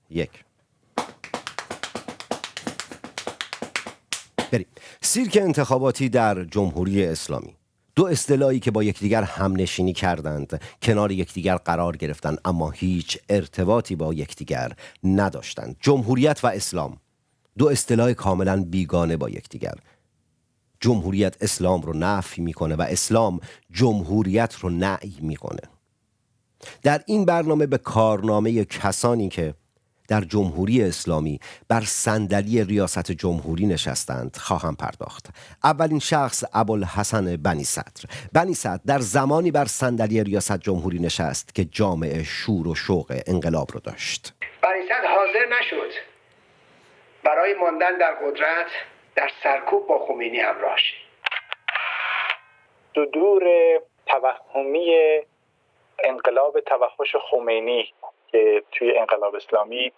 1 بریم. سیرک انتخاباتی در جمهوری اسلامی. دو اصطلاحی که با یکدیگر همنشینی کردند، کنار یکدیگر قرار گرفتند اما هیچ ارتباطی با یکدیگر نداشتند. جمهوریت و اسلام، دو اصطلاح کاملا بیگانه با یکدیگر. جمهوریت اسلام رو نفی میکنه و اسلام جمهوریت رو نعی میکنه. در این برنامه به کارنامه کسانی که در جمهوری اسلامی بر صندلی ریاست جمهوری نشستند خواهم پرداخت. اولین شخص ابوالحسن بنی صدر. بنی صدر در زمانی بر صندلی ریاست جمهوری نشست که جامعه شور و شوق انقلاب رو داشت. بنی صدر حاضر نشد برای ماندن در قدرت در سرکوب با خمینی همراه شد. صدور توهمی انقلاب توحش خمینی که توی انقلاب اسلامی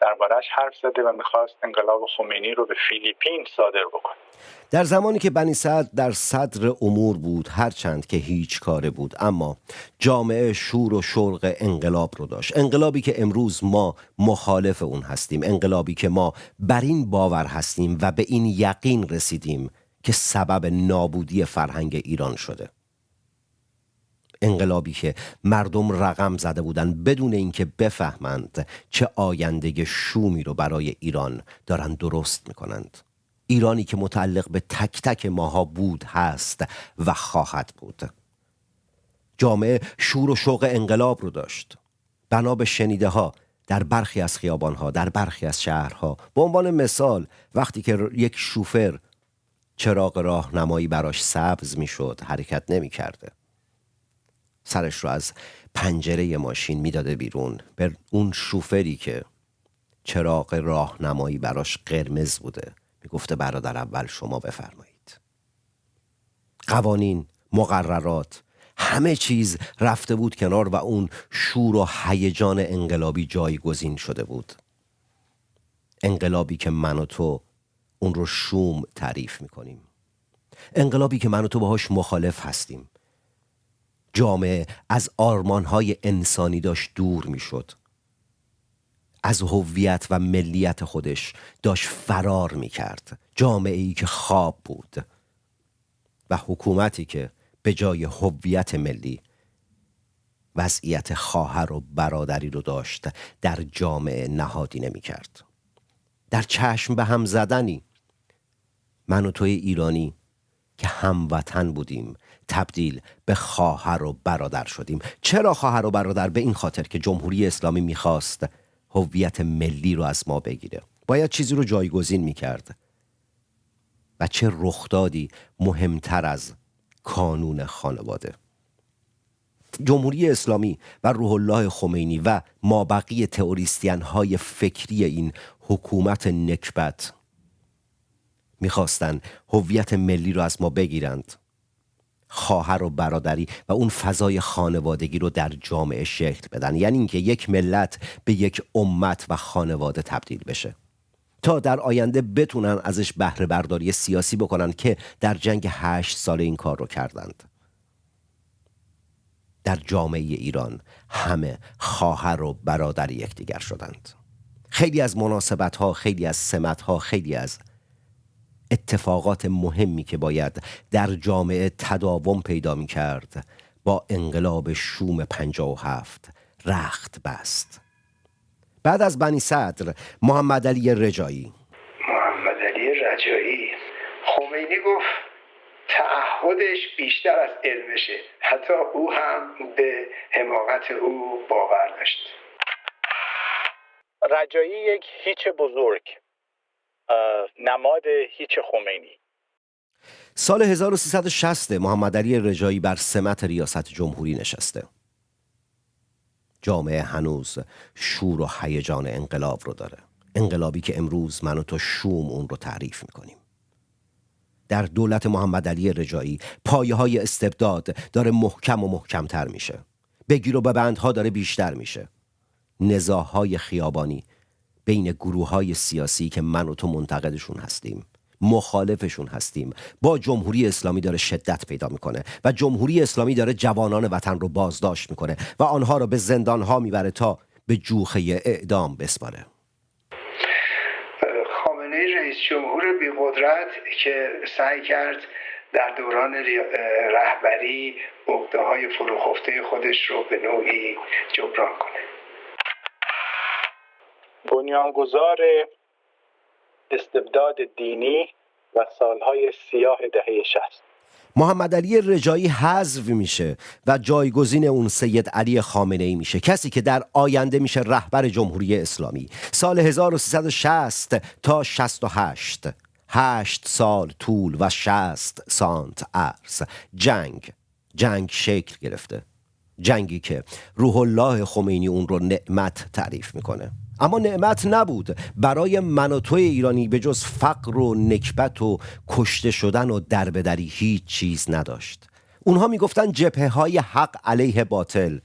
دربارش حرف زده و میخواست انقلاب خمینی رو به فیلیپین صادر بکنه. در زمانی که بنی صدر در صدر امور بود، هرچند که هیچ کاره بود، اما جامعه شور و شوق انقلاب رو داشت. انقلابی که امروز ما مخالف اون هستیم، انقلابی که ما بر این باور هستیم و به این یقین رسیدیم که سبب نابودی فرهنگ ایران شده. انقلابی که مردم رقم زده بودن بدون اینکه بفهمند چه آینده شومی رو برای ایران دارن درست میکنند. ایرانی که متعلق به تک تک ماها بود، هست و خواهد بود. جامعه شور و شوق انقلاب رو داشت. بنا به شنیده ها در برخی از خیابان ها، در برخی از شهرها، به عنوان مثال وقتی که یک شوفر چراغ راهنمایی براش سبز میشد حرکت نمی کرده، سرش رو از پنجره ماشین میداده بیرون، به اون شوفری که چراغ راهنمایی براش قرمز بوده میگفته برادر اول شما بفرمایید. قوانین، مقررات، همه چیز رفته بود کنار و اون شور و هیجان انقلابی جایگزین شده بود. انقلابی که من و تو اون رو شوم تعریف میکنیم. انقلابی که من و تو باهاش مخالف هستیم. جامعه از آرمانهای انسانی داشت دور میشد. از هویت و ملیت خودش داشت فرار میکرد. جامعه‌ای که خواب بود و حکومتی که به جای هویت ملی وضعیت خواهر و برادری رو داشت در جامعه نهادینه میکرد. در چشم به هم زدنی من و توی ایرانی که هموطن بودیم تبدیل به خواهر و برادر شدیم. چرا خواهر و برادر؟ به این خاطر که جمهوری اسلامی میخواست هویت ملی رو از ما بگیره. باید چیزی رو جایگزین میکرد. و چه رخدادی مهمتر از کانون خانواده؟ جمهوری اسلامی و روح الله خمینی و مابقی تئوریستین های فکری این حکومت نکبت میخواستن هویت ملی رو از ما بگیرند، خواهر و برادری و اون فضای خانوادگی رو در جامعه شکل بدن، یعنی اینکه یک ملت به یک امت و خانواده تبدیل بشه تا در آینده بتونن ازش بهره برداری سیاسی بکنن که در جنگ 8 ساله این کار رو کردند. در جامعه ایران همه خواهر و برادر یکدیگر شدند. خیلی از مناسبت‌ها، خیلی از سمت‌ها، خیلی از اتفاقات مهمی که باید در جامعه تداوم پیدا می کرد با انقلاب شوم 57 رخت بست. بعد از بنی صدر محمد علی رجایی. خمینی گفت تعهدش بیشتر از علمشه، حتی او هم به حماقت او باور داشت. رجایی یک هیچ بزرگ، نماد هیچ خمینی. سال 1360 محمد علی رجایی بر سمت ریاست جمهوری نشسته. جامعه هنوز شور و هیجان انقلاب رو داره. انقلابی که امروز من و تو شوم اون رو تعریف میکنیم. در دولت محمد علی رجایی پایه های استبداد داره محکم و محکمتر میشه. بگیر و ببندها داره بیشتر میشه. نزاعهای خیابانی بین گروه‌های سیاسی که من و تو منتقدشون هستیم، مخالفشون هستیم، با جمهوری اسلامی داره شدت پیدا میکنه و جمهوری اسلامی داره جوانان وطن رو بازداشت میکنه و آنها رو به زندانها میبره تا به جوخه اعدام بسپاره. رئیس جمهور بی‌قدرت که سعی کرد در دوران رهبری عقده‌های فروخفته خودش رو به نوعی جبران کنه. بنیانگذار استبداد دینی و سالهای سیاه دهه 60. محمد علی رجایی حذف میشه و جایگزین اون سید علی خامنه‌ای میشه، کسی که در آینده میشه رهبر جمهوری اسلامی. سال 1360 تا 68، 8 سال طول و 60 سانت عرض جنگ شکل گرفته. جنگی که روح الله خمینی اون رو نعمت تعریف میکنه، اما نعمت نبود. برای من و توی ایرانی به جز فقر و نکبت و کشته شدن و دربدری هیچ چیز نداشت. اونها میگفتن جبهه های حق علیه باطل.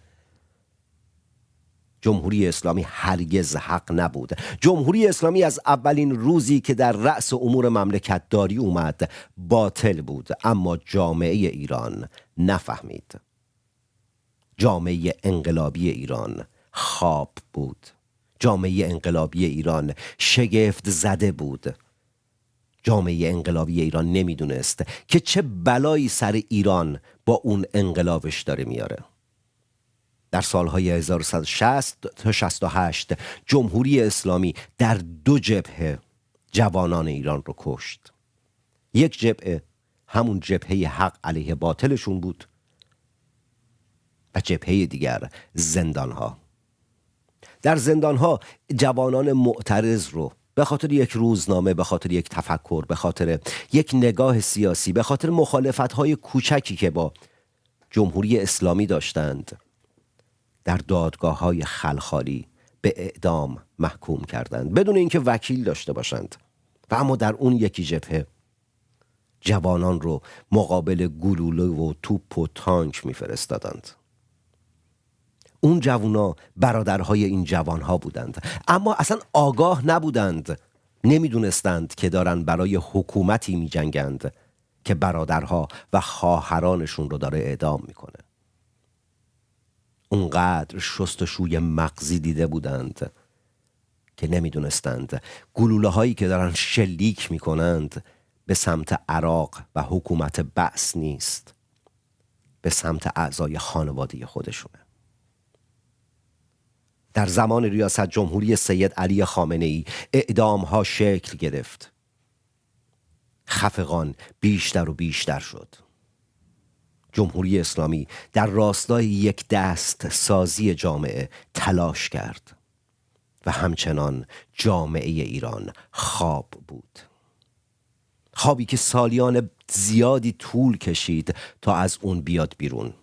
جمهوری اسلامی هرگز حق نبود. جمهوری اسلامی از اولین روزی که در رأس امور مملکت داری اومد باطل بود، اما جامعه ایران نفهمید. جامعه انقلابی ایران خواب بود. جامعه انقلابی ایران شگفت زده بود. جامعه انقلابی ایران نمیدونست که چه بلایی سر ایران با اون انقلابش داره میاره. در سالهای 1160 تا 68 جمهوری اسلامی در 2 جبهه جوانان ایران رو کشت. یک جبهه همون جبهه حق علیه باطلشون بود و جبهه دیگر زندانها. در زندانها جوانان معترض رو به خاطر یک روزنامه، به خاطر یک تفکر، به خاطر یک نگاه سیاسی، به خاطر مخالفت‌های کوچکی که با جمهوری اسلامی داشتند، در دادگاه‌های خلخالی به اعدام محکوم کردند بدون اینکه وکیل داشته باشند. و اما در اون یکی جبهه جوانان رو مقابل گلوله و توپ و تانک می‌فرستادند. اون جوانا برادرهای این جوانها بودند، اما اصلا آگاه نبودند، نمیدونستند که دارن برای حکومتی میجنگند که برادرها و خواهرانشون رو داره اعدام میکنه. اونقدر شستشوی مغزی دیده بودند که نمیدونستند گلوله هایی که دارن شلیک میکنند به سمت عراق و حکومت بعث نیست، به سمت اعضای خانواده خودشونه. در زمان ریاست جمهوری سید علی خامنه‌ای اعدام ها شکل گرفت. خفقان بیشتر و بیشتر شد. جمهوری اسلامی در راستای یک دست سازی جامعه تلاش کرد و همچنان جامعه ایران خواب بود. خوابی که سالیان زیادی طول کشید تا از اون بیاد بیرون.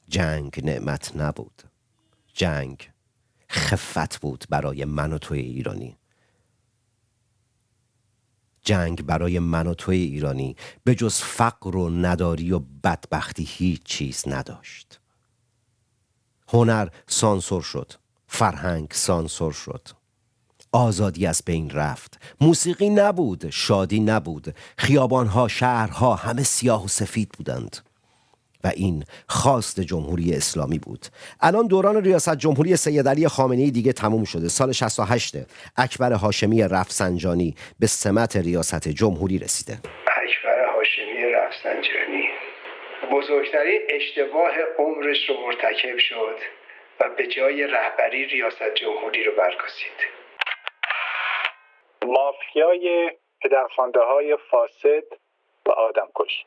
جنگ نعمت نبود. جنگ خفت بود برای من و توی ایرانی. جنگ برای من و توی ایرانی به جز فقر و نداری و بدبختی هیچ چیز نداشت. هنر سانسور شد، فرهنگ سانسور شد، آزادی از بین رفت، موسیقی نبود، شادی نبود، خیابانها، شهرها همه سیاه و سفید بودند و این خواست جمهوری اسلامی بود. الان دوران ریاست جمهوری سید علی خامنه‌ای دیگه تموم شده. سال 68 اکبر هاشمی رفسنجانی به سمت ریاست جمهوری رسیده. اکبر هاشمی رفسنجانی بزرگترین اشتباه عمرش رو مرتکب شد و به جای رهبری ریاست جمهوری رو برگزید. مافیای پدرخوانده های فاسد و آدمکش.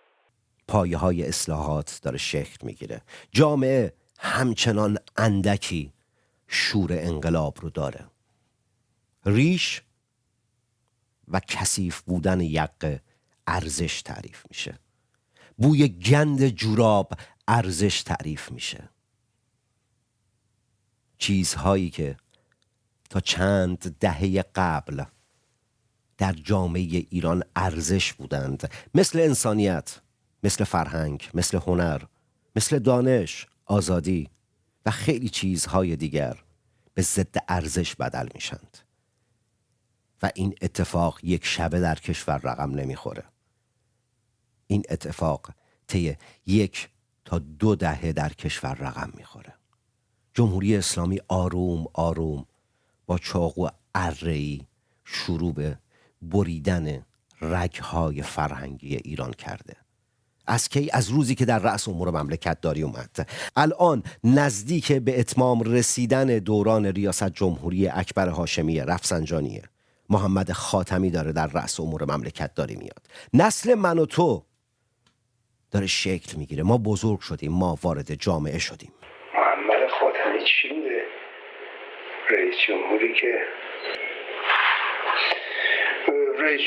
پایه های اصلاحات داره شکل میگیره. جامعه همچنان اندکی شور انقلاب رو داره. ریش و کثیف بودن یقه ارزش تعریف میشه. بوی گند جوراب ارزش تعریف میشه. چیزهایی که تا چند دهه قبل در جامعه ایران ارزش بودند، مثل انسانیت، مثل فرهنگ، مثل هنر، مثل دانش، آزادی و خیلی چیزهای دیگر، به ضد ارزش بدل میشند و این اتفاق یک شبه در کشور رقم نمیخوره. این اتفاق طی 1 تا 2 دهه در کشور رقم میخوره. جمهوری اسلامی آروم آروم با چاقو اره‌ای شروع به بریدن رگهای فرهنگی ایران کرده. از کی؟ از روزی که در رأس امور مملکت داری اومد. الان نزدیک به اتمام رسیدن دوران ریاست جمهوری اکبر هاشمی رفسنجانیه. محمد خاتمی داره در رأس امور مملکت داری میاد. نسل من و تو داره شکل میگیره. ما بزرگ شدیم، ما وارد جامعه شدیم. محمد خاتمی چی بوده؟ رئیس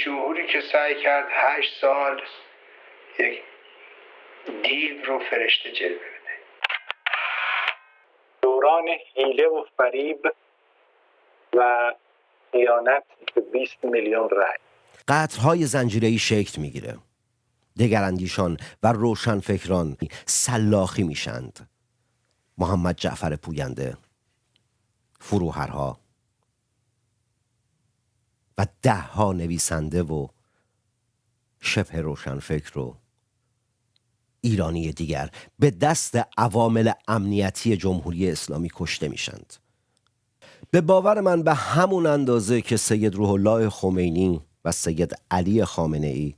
جمهوری که سعی کرد 8 سال یک دیو رو فرشته جلوه بده. دوران حیله و فریب و خیانت به 20 میلیون رای. قطرهای زنجیره‌ای شکل میگیره. دگراندیشان و روشنفکران سلاخی میشند. محمد جعفر پوینده، فروهرها و 10 نویسنده و شبه روشنفکر و ایرانی دیگر به دست عوامل امنیتی جمهوری اسلامی کشته میشند. به باور من به همون اندازه که سید روح الله خمینی و سید علی خامنه ای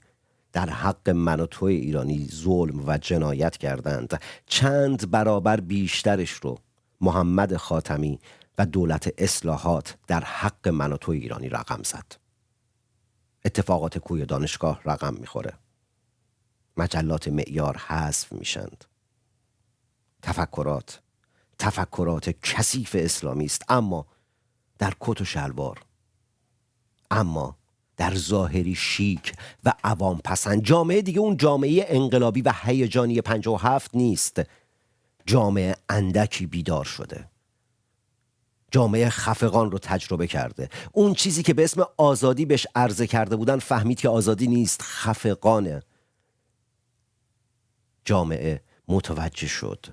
در حق من و تو ایرانی ظلم و جنایت کردند، چند برابر بیشترش رو محمد خاتمی و دولت اصلاحات در حق من و تو ایرانی رقم زد. اتفاقات کوی دانشگاه رقم میخوره. مجلات معیار حذف میشند. تفکرات کثیف اسلامی است، اما در کت و شلوار، اما در ظاهری شیک و عوام پسند. جامعه دیگه اون جامعه انقلابی و هیجانی 57 نیست. جامعه اندکی بیدار شده. جامعه خفقان رو تجربه کرده. اون چیزی که به اسم آزادی بهش عرضه کرده بودن فهمید که آزادی نیست، خفقانه. جامعه متوجه شد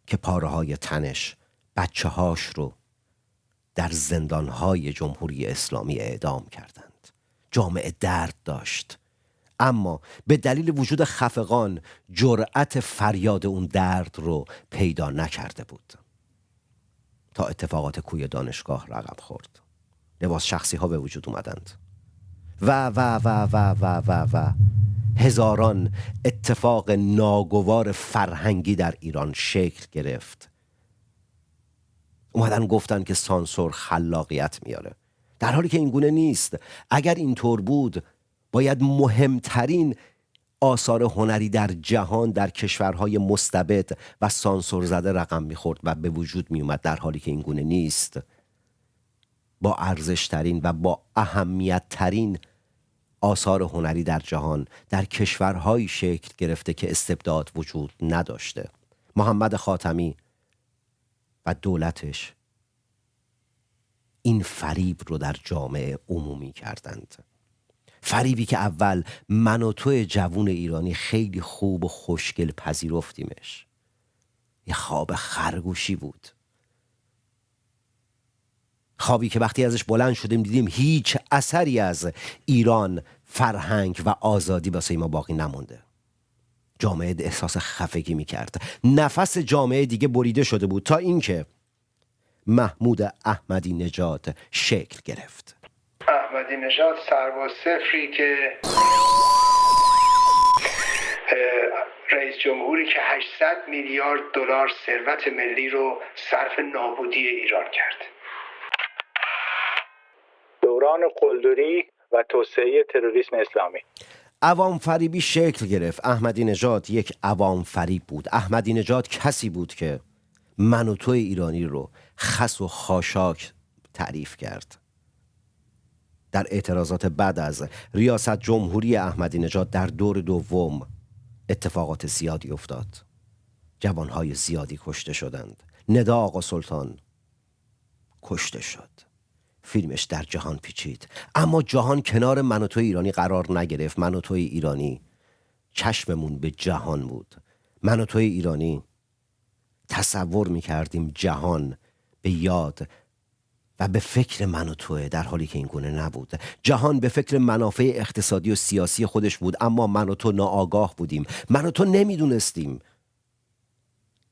که پاره‌های تنش بچه‌هاش رو در زندان‌های جمهوری اسلامی اعدام کردند. جامعه درد داشت، اما به دلیل وجود خفقان جرأت فریاد اون درد رو پیدا نکرده بود تا اتفاقات کوی دانشگاه رقم خورد. لباس شخصی ها به وجود اومدند و و و و و و و هزاران اتفاق ناگوار فرهنگی در ایران شکل گرفت. اومدن گفتن که سانسور خلاقیت میاره، در حالی که این گونه نیست. اگر اینطور بود باید مهمترین آثار هنری در جهان در کشورهای مستبد و سانسور زده رقم میخورد و به وجود میومد، در حالی که این گونه نیست. با ارزشترین و با اهمیت ترین آثار هنری در جهان در کشورهایی شکل گرفته که استبداد وجود نداشته. محمد خاتمی و دولتش این فریب رو در جامعه عمومی کردند. فریبی که اول من و تو جوون ایرانی خیلی خوب و خوشگل پذیرفتیمش. یه خواب خرگوشی بود. خوابی که وقتی ازش بلند شدیم دیدیم هیچ اثری از ایران، فرهنگ و آزادی واسه ما باقی نمونده. جامعه احساس خفگی میکرد. نفس جامعه دیگه بریده شده بود تا اینکه محمود احمدی نژاد شکل گرفت. احمدی نژاد سرباز صفری که رئیس جمهوری که 800 میلیارد دلار ثروت ملی رو صرف نابودی ایران کرد. دوران قلدری و توسعه تروریسم اسلامی. عوام فریبی شکل گرفت. احمدی نژاد یک عوام فریب بود. احمدی نژاد کسی بود که من و تو ایرانی رو خس و خاشاک تعریف کرد. در اعتراضات بعد از ریاست جمهوری احمدی نژاد در دور دوم اتفاقات زیادی افتاد. جوانهای زیادی کشته شدند. ندا آقا سلطان کشته شد. فیلمش در جهان پیچید، اما جهان کنار من و تو ایرانی قرار نگرفت. من و تو ایرانی چشممون به جهان بود. من و تو ایرانی تصور میکردیم جهان به یاد و به فکر من و توه، در حالی که این گونه نبود. جهان به فکر منافع اقتصادی و سیاسی خودش بود، اما من و تو ناآگاه بودیم. من و تو نمیدونستیم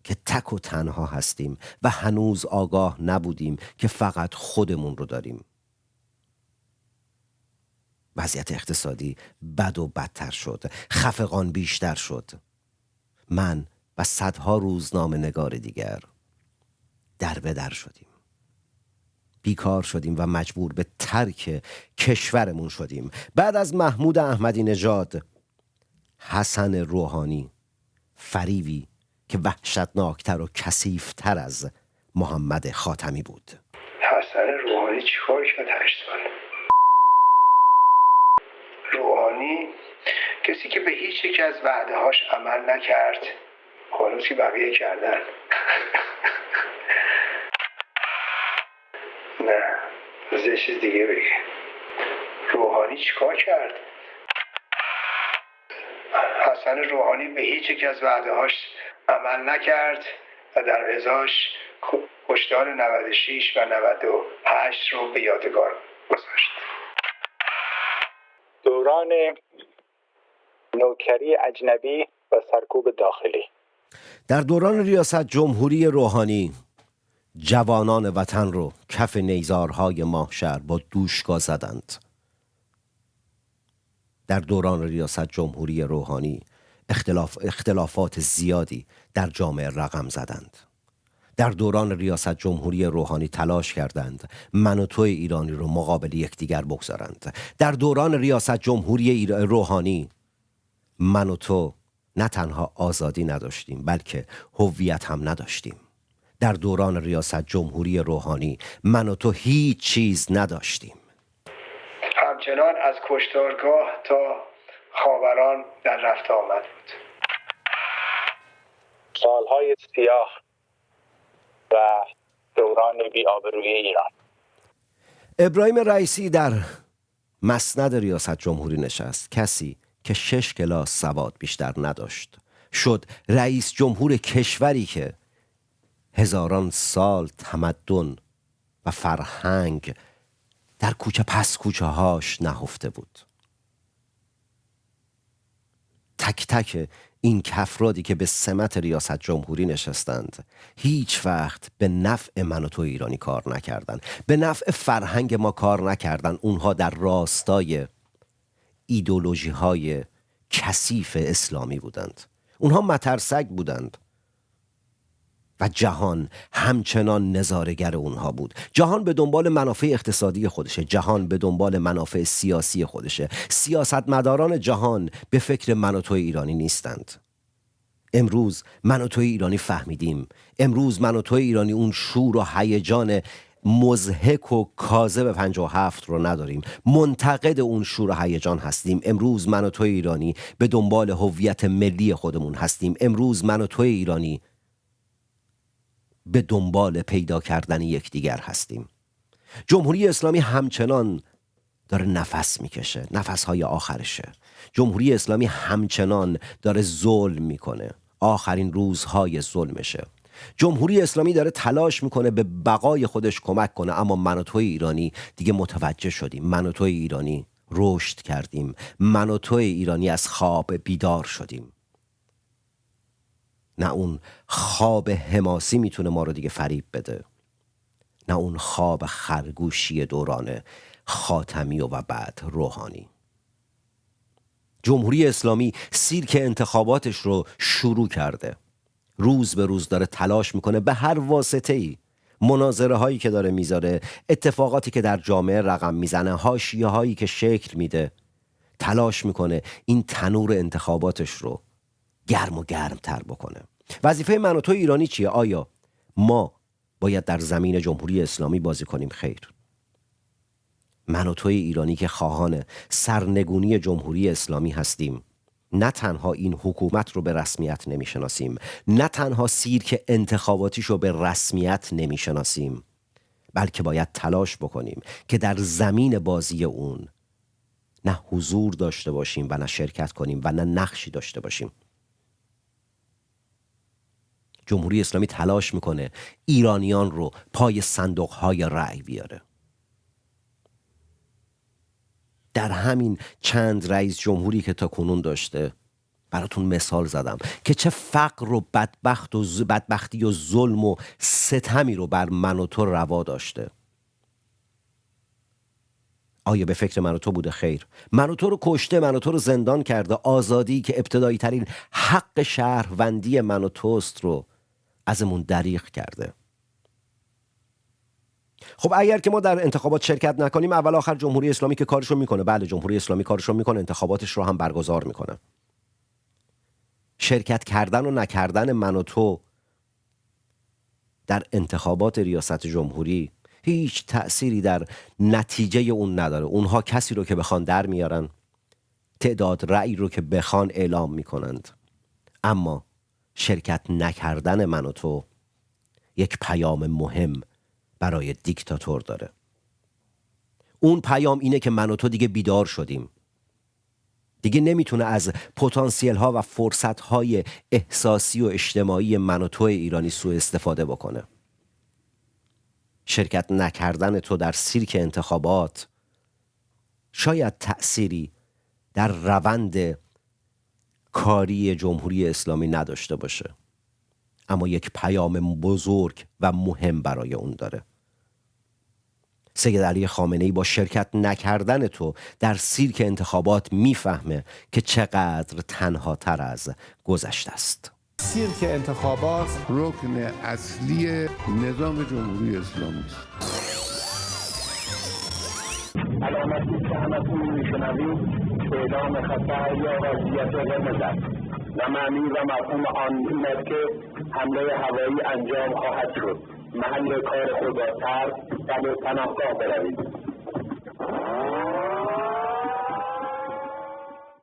که تک و تنها هستیم و هنوز آگاه نبودیم که فقط خودمون رو داریم. وضعیت اقتصادی بد و بدتر شد. خفقان بیشتر شد. من و صدها روزنامه نگار دیگر در به در شدیم. بیکار شدیم و مجبور به ترک کشورمون شدیم. بعد از محمود احمدی نژاد، حسن روحانی، فریبی که وحشتناکتر و کثیف‌تر از محمد خاتمی بود. حسن روحانی چیکار کرد 8 سال؟ روحانی کسی که به هیچ یک از وعده‌هاش عمل نکرد، خلاص که بقیه کردن. نه، از یه چیز دیگه بگه. روحانی چیکار کرد؟ حسن روحانی به هیچ یک از وعده‌هاش عمل نکرد و در ازاش کشتار 96 و 98 رو به یادگار گذاشت. دوران نوکری اجنبی و سرکوب داخلی. در دوران ریاست جمهوری روحانی، جوانان وطن رو کف نیزارهای ماهشهر با دوشکا زدند. در دوران ریاست جمهوری روحانی اختلافات زیادی در جامعه رقم زدند. در دوران ریاست جمهوری روحانی تلاش کردند من و توی ایرانی رو مقابل یکدیگر بگذارند. در دوران ریاست جمهوری روحانی من و تو نه تنها آزادی نداشتیم بلکه هویت هم نداشتیم. در دوران ریاست جمهوری روحانی من و تو هیچ چیز نداشتیم. همچنان از کشتارگاه تا خاوران در رفت آمد بود. سالهای سیاه و دوران بی‌آبرویی ایران. ابراهیم رئیسی در مسند ریاست جمهوری نشست. کسی که 6 کلاس سواد بیشتر نداشت شد رئیس جمهور کشوری که هزاران سال تمدن و فرهنگ در کوچه پس کوچه هاش نهفته بود. تک تک این افرادی که به سمت ریاست جمهوری نشستند هیچ وقت به نفع من و تو ایرانی کار نکردن، به نفع فرهنگ ما کار نکردن. اونها در راستای ایدئولوژی های کثیف اسلامی بودند. اونها مترسک بودند و جهان همچنان نظاره‌گر اونها بود. جهان به دنبال منافع اقتصادی خودشه، جهان به دنبال منافع سیاسی خودشه. سیاستمداران جهان به فکر من و توی ایرانی نیستند. امروز من و توی ایرانی فهمیدیم. امروز من و توی ایرانی اون شور و هیجان مضحک و کاذب 57 رو نداریم. منتقد اون شور و هیجان هستیم. امروز من و توی ایرانی به دنبال هویت ملی خودمون هستیم. امروز من و توی ایرانی به دنبال پیدا کردن یکدیگر هستیم. جمهوری اسلامی همچنان داره نفس میکشه، نفسهای آخرشه. جمهوری اسلامی همچنان داره ظلم میکنه، آخرین روزهای ظلمشه. جمهوری اسلامی داره تلاش میکنه به بقای خودش کمک کنه، اما من و توی ایرانی دیگه متوجه شدیم. من و توی ایرانی رشد کردیم. من و توی ایرانی از خواب بیدار شدیم. نه اون خواب حماسی میتونه ما رو دیگه فریب بده، نه اون خواب خرگوشی دوران خاتمی و بعد روحانی. جمهوری اسلامی سیرک انتخاباتش رو شروع کرده. روز به روز داره تلاش میکنه به هر واسطه‌ای، مناظره هایی که داره میذاره، اتفاقاتی که در جامعه رقم میزنه، حاشیه هایی که شکل میده، تلاش میکنه این تنور انتخاباتش رو گرم و گرم تر بکنه. وظیفه من و تو ایرانی چیه؟ آیا ما باید در زمین جمهوری اسلامی بازی کنیم؟ خیر. من و توی ایرانی که خواهان سرنگونی جمهوری اسلامی هستیم، نه تنها این حکومت رو به رسمیت نمیشناسیم، نه تنها سیرک انتخاباتیش رو به رسمیت نمیشناسیم، بلکه باید تلاش بکنیم که در زمین بازی اون نه حضور داشته باشیم و نه شرکت کنیم و نه نقشی داشته باشیم. جمهوری اسلامی تلاش میکنه ایرانیان رو پای صندوق‌های رأی بیاره. در همین چند رئیس جمهوری که تا کنون داشته براتون مثال زدم که چه فقر و بدبختی و ظلم و ستمی رو بر من و تو روا داشته. آیا به فکر من و تو بوده؟ خیر. من و تو رو کشته، من و تو رو زندان کرده. آزادی که ابتدایی ترین حق شهروندی من و توست رو ازمون دریغ کرده. خب اگر که ما در انتخابات شرکت نکنیم، اول آخر جمهوری اسلامی که کارشو میکنه. بله، جمهوری اسلامی کارشو میکنه، انتخاباتش رو هم برگزار میکنه. شرکت کردن و نکردن من و تو در انتخابات ریاست جمهوری هیچ تأثیری در نتیجه اون نداره. اونها کسی رو که بخوان در میارن، تعداد رأی رو که بخوان اعلام میکنند. اما شرکت نکردن من و تو یک پیام مهم برای دیکتاتور داره. اون پیام اینه که من و تو دیگه بیدار شدیم. دیگه نمیتونه از پتانسیل ها و فرصت های احساسی و اجتماعی من و تو ایرانی سوء استفاده بکنه. شرکت نکردن تو در سیرک انتخابات شاید تأثیری در روند کاری جمهوری اسلامی نداشته باشه، اما یک پیام بزرگ و مهم برای اون داره. سید علی خامنه‌ای با شرکت نکردن تو در سیرک انتخابات میفهمه که چقدر تنها تر از گذشته است. سیرک انتخابات رکن اصلی نظام جمهوری اسلامی است. علامتی که همتون میشنوید اعلام خطر یا وضعیت قرمز است و معنی و مفهوم آن این است که حمله هوایی انجام خواهد شد. محل کار خود را ترک و به پناهگاه بروید.